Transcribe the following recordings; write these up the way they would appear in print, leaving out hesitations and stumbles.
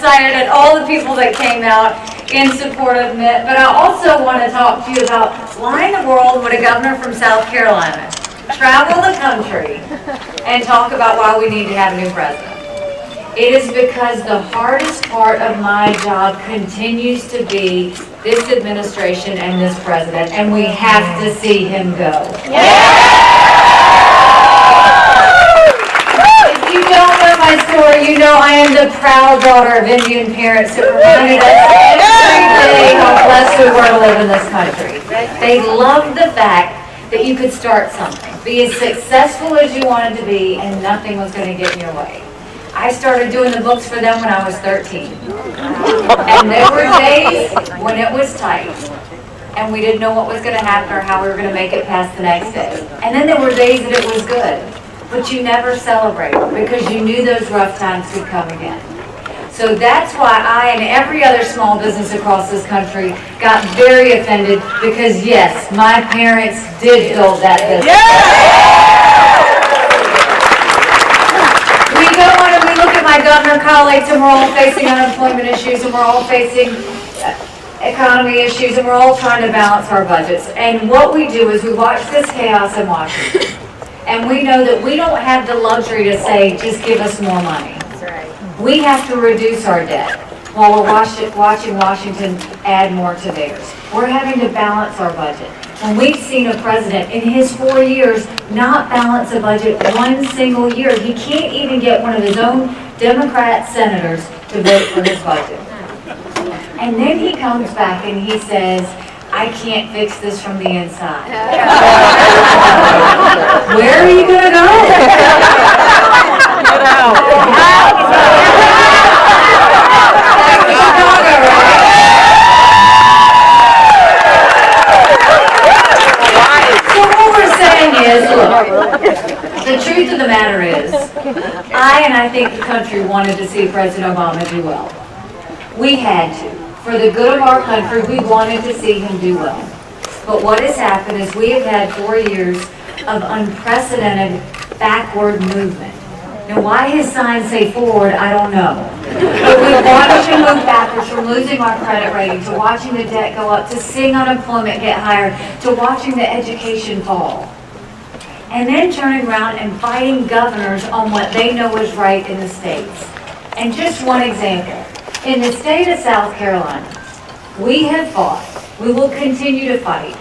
excited at all the people that came out in support of MIT, but I also want to talk to you about why in the world would a governor from South Carolina travel the country and talk about why we need to have a new president. It is because the hardest part of my job continues to be this administration and this president, and we have to see him go. If you don't know my story, you know I am the proud daughter of Indian parents that reminded us every day how blessed we were to live in this country. They loved the fact that you could start something, be as successful as you wanted to be, and nothing was going to get in your way. I started doing the books for them when I was 13. And there were days when it was tight, and we didn't know what was going to happen or how we were going to make it past the next day. And then there were days that it was good, but you never celebrated because you knew those rough times would come again. So that's why I and every other small business across this country got very offended because, yes, my parents did build that business. We go on and we look at my governor colleagues and we're all facing unemployment issues and we're all facing economy issues and we're all trying to balance our budgets. And what we do is we watch this chaos in Washington. And we know that we don't have the luxury to say, just give us more money. We have to reduce our debt while we're watching Washington add more to theirs. We're having to balance our budget. And we've seen a president in his 4 years not balance a budget one single year. He can't even get one of his own Democrat senators to vote for his budget. And then he comes back and he says, I can't fix this from the inside. Where are you going to go? So what we're saying is, look, the truth of the matter is, I think the country wanted to see President Obama do well. We had to. For the good of our country, we wanted to see him do well. But what has happened is we have had 4 years of unprecedented backward movement. Now, why his signs say forward, I don't know. But we watched him move backwards from losing our credit rating, to watching the debt go up, to seeing unemployment get higher, to watching the education fall. And then turning around and fighting governors on what they know is right in the states. And just one example. In the state of South Carolina, we have fought, we will continue to fight.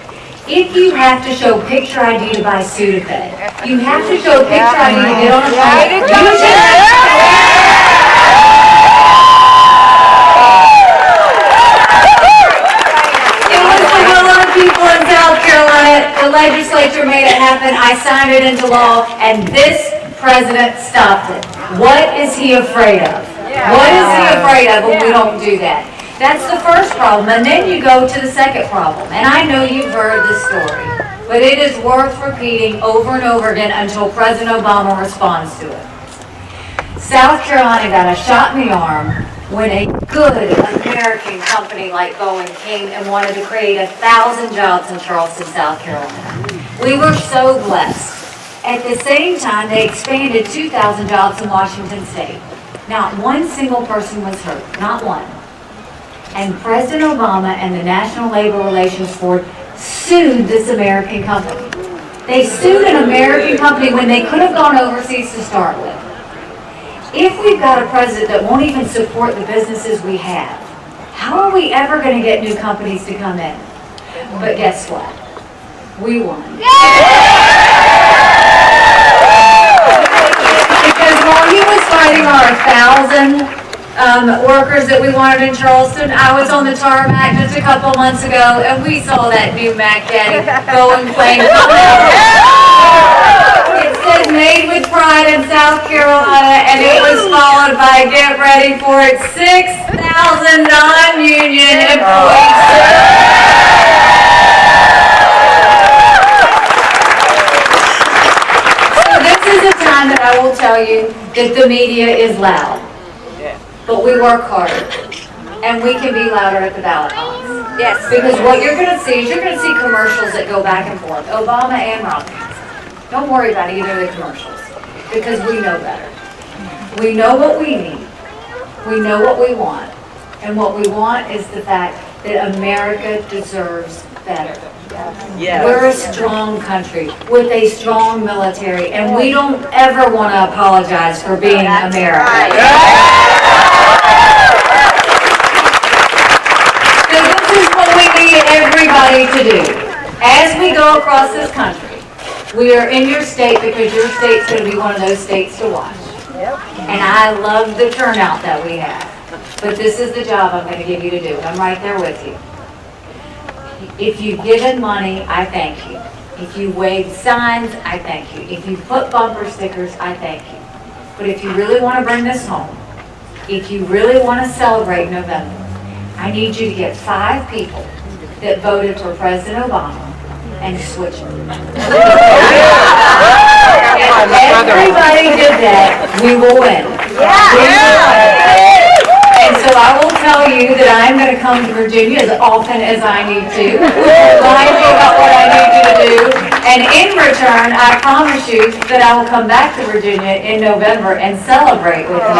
If you have to show picture ID to buy Sudafed, you have to show picture ID to get on a flight, you should It was the will of the people in South Carolina. The legislature made it happen. I signed it into law, and this president stopped it. What is he afraid of? What is he afraid of when we don't do that? That's the first problem. And then you go to the second problem. And I know you've heard this story, but it is worth repeating over and over again until President Obama responds to it. South Carolina got a shot in the arm when a good American company like Boeing came and wanted to create 1,000 jobs in Charleston, South Carolina. We were so blessed. At the same time, they expanded 2,000 jobs in Washington State. Not one single person was hurt, not one. And President Obama and the National Labor Relations Board sued this American company. They sued an American company when they could have gone overseas to start with. If we've got a president that won't even support the businesses we have, how are we ever going to get new companies to come in? But guess what? We won. Because while he was fighting our 1,000 workers that we wanted in Charleston, I was on the tarmac just a couple months ago, and we saw that new Mac Daddy Boeing plane come out. It says made with pride in South Carolina, and it was followed by, get ready for it, 6,000 non-union employees. That I will tell you that the media is loud, but we work harder, and we can be louder at the ballot box. Yes. Because what you're going to see is you're going to see commercials that go back and forth, Obama and Romney. Don't worry about either of the commercials, because we know better. We know what we need. We know what we want. And what we want is the fact that America deserves better. Yes. We're a strong country with a strong military, and we don't ever want to apologize for being America. So this is what we need everybody to do. As we go across this country, we are in your state because your state's going to be one of those states to watch. And I love the turnout that we have. But this is the job I'm going to give you to do. I'm right there with you. If you've given money, I thank you. If you waved signs, I thank you. If you put bumper stickers, I thank you. But if you really want to bring this home, if you really want to celebrate November, I need you to get 5 people that voted for President Obama and switch them. If everybody did that, we will win. And so I will tell you that I'm going to come to Virginia as often as I need to, remind you about what I need you to do, and in return, I promise you that I will come back to Virginia in November and celebrate with you.